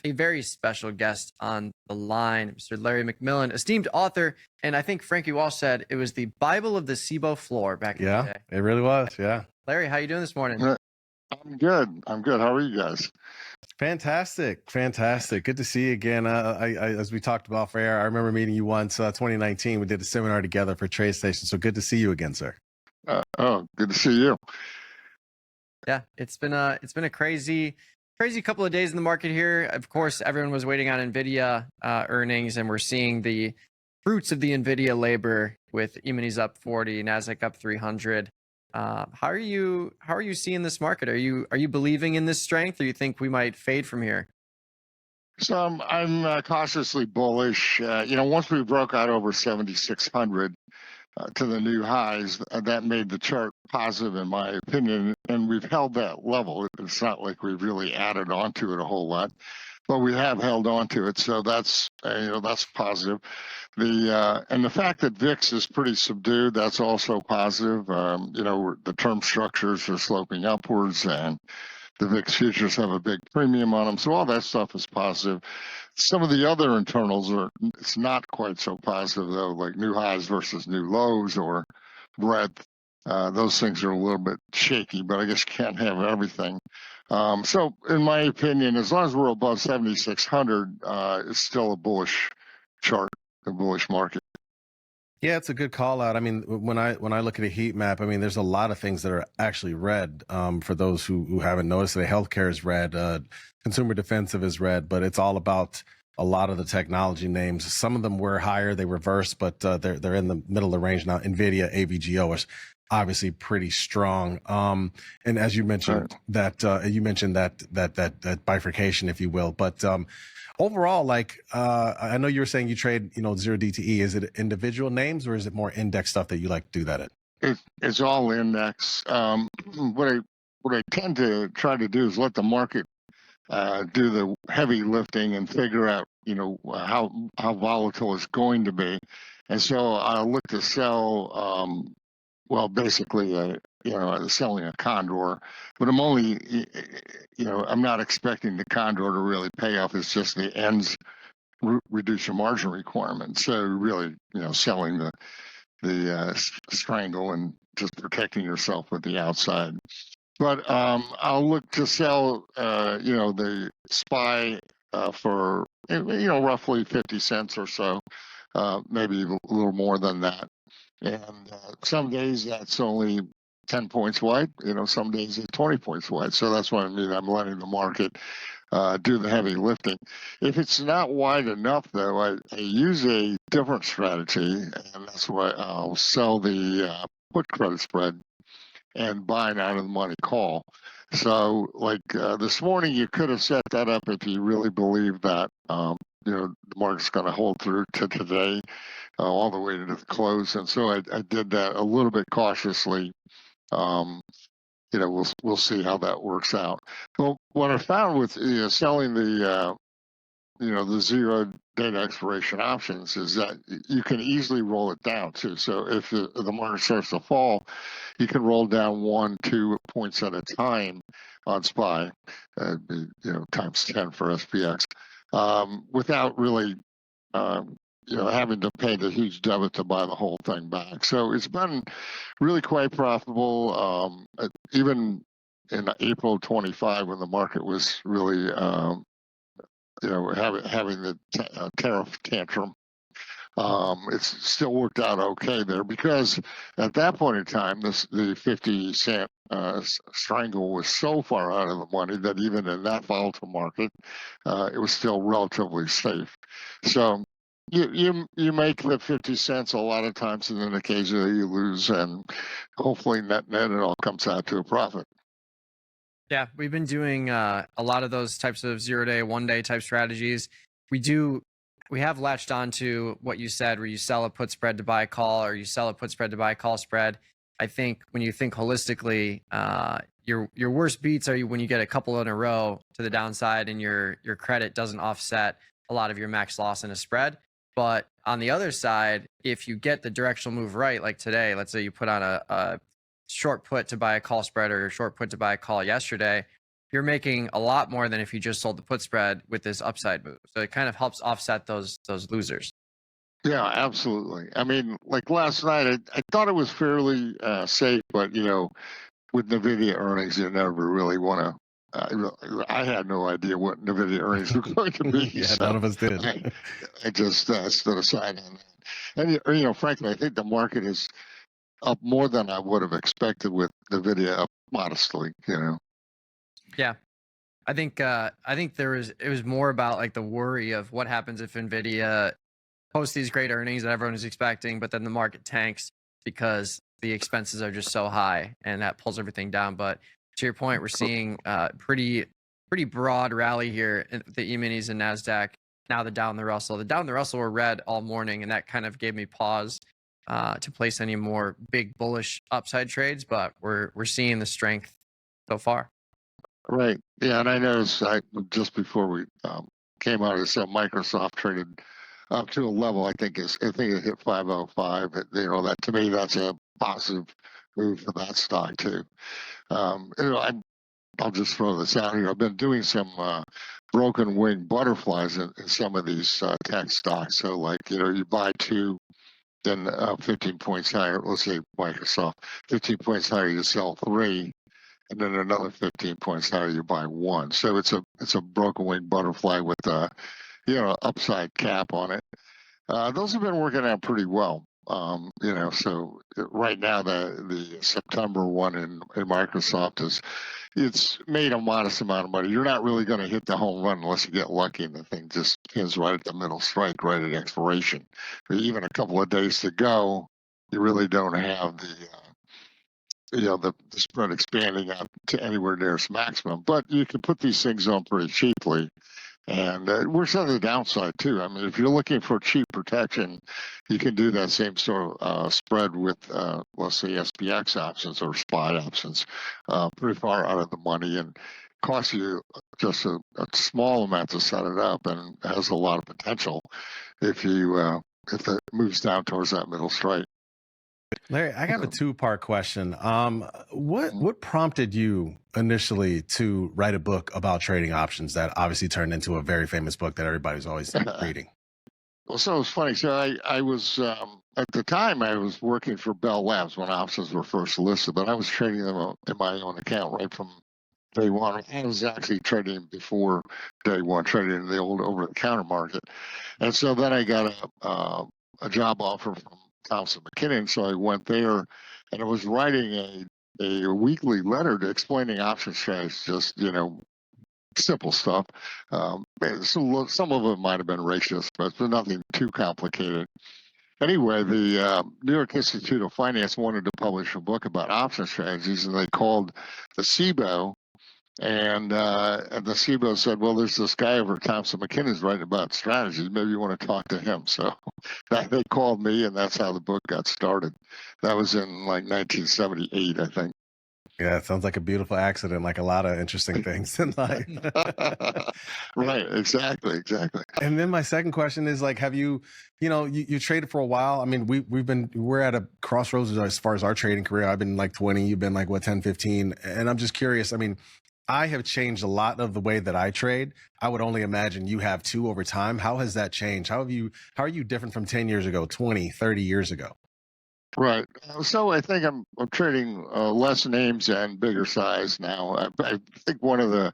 a very special guest on the line, Mr. Larry McMillan, esteemed author. And I think Frankie Walsh said it was the Bible of the SIBO floor back in the day. It really was. Yeah. Larry, how you doing this morning? I'm good. How are you guys? Fantastic. Good to see you again. As we talked about for air, I remember meeting you once, 2019. We did a seminar together for TradeStation. So good to see you again, sir. Good to see you. Yeah, it's been a crazy couple of days in the market here. Of course, everyone was waiting on NVIDIA earnings, and we're seeing the fruits of the NVIDIA labor with Emini's up 40, Nasdaq up 300. How are you seeing this market? Are you believing in this strength, or you think we might fade from here? So I'm cautiously bullish. Once we broke out over 7,600 to the new highs, that made the chart positive in my opinion, and we've held that level. It's not like we've really added onto it a whole lot, but we have held onto it, so that's positive. The fact that VIX is pretty subdued, that's also positive. The term structures are sloping upwards, and the VIX futures have a big premium on them, so all that stuff is positive. Some of the other internals it's not quite so positive though, like new highs versus new lows or breadth. Those things are a little bit shaky, but I guess you can't have everything. So in my opinion, as long as we're above 7,600, it's still a bullish chart, a bullish market. Yeah, it's a good call out. I mean, when I look at a heat map, I mean, there's a lot of things that are actually red. For those who haven't noticed, the healthcare is red, consumer defensive is red, but it's all about a lot of the technology names. Some of them were higher, they reversed, but they're in the middle of the range now. NVIDIA, AVGO is obviously pretty strong. And as you mentioned, that bifurcation, if you will, but overall, I know you were saying you trade, zero DTE. Is it individual names or is it more index stuff that you like to do that in? It's all index. What I tend to try to do is let the market do the heavy lifting and figure out, how volatile it's going to be. And so I look to sell, basically, selling a condor, but I'm only, I'm not expecting the condor to really pay off. It's just the ends reduce your margin requirement. So really, selling the strangle and just protecting yourself with the outside. But I'll look to sell, the SPY for, roughly 50 cents or so, maybe a little more than that. And some days that's only 10 points wide, some days it's 20 points wide. So that's what I mean. I'm letting the market do the heavy lifting. If it's not wide enough, though, I use a different strategy, and that's why I'll sell the put credit spread and buy an out of the money call. So this morning, you could have set that up if you really believe that, the market's going to hold through to today. All the way to the close, and so I did that a little bit cautiously. We'll see how that works out. Well, what I found with selling the the 0 data expiration options is that you can easily roll it down too. So if the market starts to fall, you can roll down 1-2 points at a time on SPY, times 10 for SPX, without really having to pay the huge debit to buy the whole thing back. So it's been really quite profitable. Even in April 25, when the market was really, having the tariff tantrum, it's still worked out okay there, because at that point in time, the 50 cent strangle was so far out of the money that even in that volatile market, it was still relatively safe. So you make the 50 cents a lot of times, and then occasionally you lose, and hopefully net it all comes out to a profit. Yeah, we've been doing a lot of those types of 0-day, 1-day type strategies. We have latched on to what you said, where you sell a put spread to buy a call, or you sell a put spread to buy a call spread. I think when you think holistically, your worst beats are when you get a couple in a row to the downside and your credit doesn't offset a lot of your max loss in a spread. But on the other side, if you get the directional move right, like today, let's say you put on a short put to buy a call spread or a short put to buy a call yesterday, you're making a lot more than if you just sold the put spread with this upside move. So it kind of helps offset those losers. Yeah, absolutely. I mean, like last night, I thought it was fairly safe, but with NVIDIA earnings, you never really want to. I had no idea what NVIDIA earnings were going to be. Yeah, so none of us did. I just stood aside on that. And frankly, I think the market is up more than I would have expected with NVIDIA up modestly. Yeah. I think it was more about like the worry of what happens if NVIDIA posts these great earnings that everyone is expecting, but then the market tanks because the expenses are just so high and that pulls everything down. But to your point, we're seeing pretty broad rally here in the E-minis and Nasdaq. Now the Dow and the Russell. The Dow and the Russell were red all morning, and that kind of gave me pause to place any more big bullish upside trades. But we're seeing the strength so far. Right. Yeah, and I noticed just before we came out, I saw Microsoft traded up to a level I think it hit 505. That to me that's a positive move for that stock too. I'll just throw this out here. I've been doing some broken wing butterflies in some of these tech stocks. So like you buy two, then 15 points higher. Let's say Microsoft, 15 points higher, you sell three. And then another 15 points higher, you buy one. So it's a broken wing butterfly with upside cap on it. Those have been working out pretty well. So right now the September one in Microsoft it's made a modest amount of money. You're not really going to hit the home run unless you get lucky and the thing just pins right at the middle strike, right at expiration. Even a couple of days to go, you really don't have the spread expanding out to anywhere near its maximum. But you can put these things on pretty cheaply. And it works on the downside too. I mean, if you're looking for cheap protection, you can do that same sort of spread with, let's say, SPX options or spot options, pretty far out of the money, and costs you just a small amount to set it up, and has a lot of potential if it moves down towards that middle strike. Larry, I have a two-part question. What prompted you initially to write a book about trading options that obviously turned into a very famous book that everybody's always reading? Well, so it's funny. So I was at the time I was working for Bell Labs when options were first listed, but I was trading them in my own account right from day one. I was actually trading before day one, trading in the old over-the-counter market, and so then I got a job offer from Thompson McKinnon, so I went there, and I was writing a weekly letter to explaining option strategies, just simple stuff. So some of it might have been racist, but nothing too complicated. Anyway, the New York Institute of Finance wanted to publish a book about option strategies, and they called the SIBO. And the SIBO said, well, there's this guy over at Thompson McKinnon's writing about strategies. Maybe you want to talk to him. So they called me, and that's how the book got started. That was in like 1978, I think. Yeah, it sounds like a beautiful accident, like a lot of interesting things in life. Right, exactly. And then my second question is like, have you traded for a while? I mean, we're at a crossroads as far as our trading career. I've been like 20, you've been like 10, 15. And I'm just curious. I mean, I have changed a lot of the way that I trade. I would only imagine you have too over time. How has that changed? How are you different from 10 years ago, 20, 30 years ago? Right. So I think I'm trading less names and bigger size now. I think one of the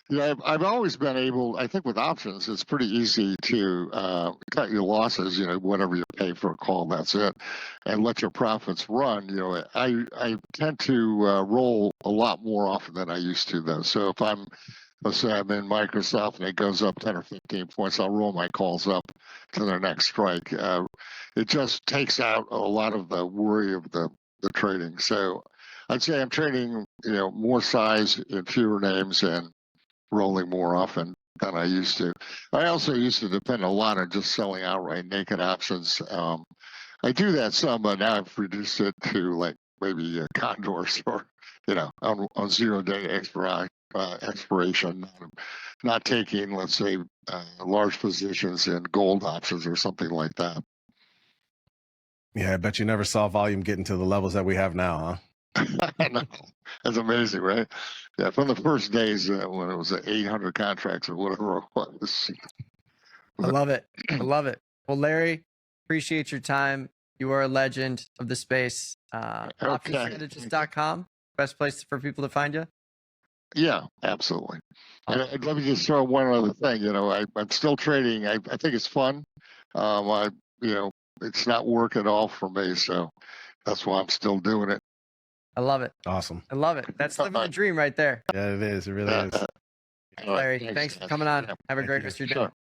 I've always been able, I think with options, it's pretty easy to cut your losses, whatever you pay for a call, that's it, and let your profits run. I tend to roll a lot more often than I used to, though. So if let's say I'm in Microsoft and it goes up 10 or 15 points, I'll roll my calls up to their next strike. It just takes out a lot of the worry of the trading. So I'd say I'm trading, more size in fewer names and rolling more often than I used to. I also used to depend a lot on just selling outright naked options. I do that some, but now I've reduced it to like maybe condors or, on 0-day expiration, not taking, let's say, large positions in gold options or something like that. Yeah, I bet you never saw volume getting to the levels that we have now, huh? I know. That's amazing, right? Yeah, from the first days when it was 800 contracts or whatever it was. I love it. I love it. Well, Larry, appreciate your time. You are a legend of the space. Optionstrategist.com, best place for people to find you. Yeah, absolutely. And let me just throw one other thing. You know, I'm still trading. I think it's fun. It's not work at all for me, so that's why I'm still doing it. I love it. Awesome. I love it. That's living the dream right there. Yeah, it is. It really is. Larry, thanks for coming on. Have a great rest of your day.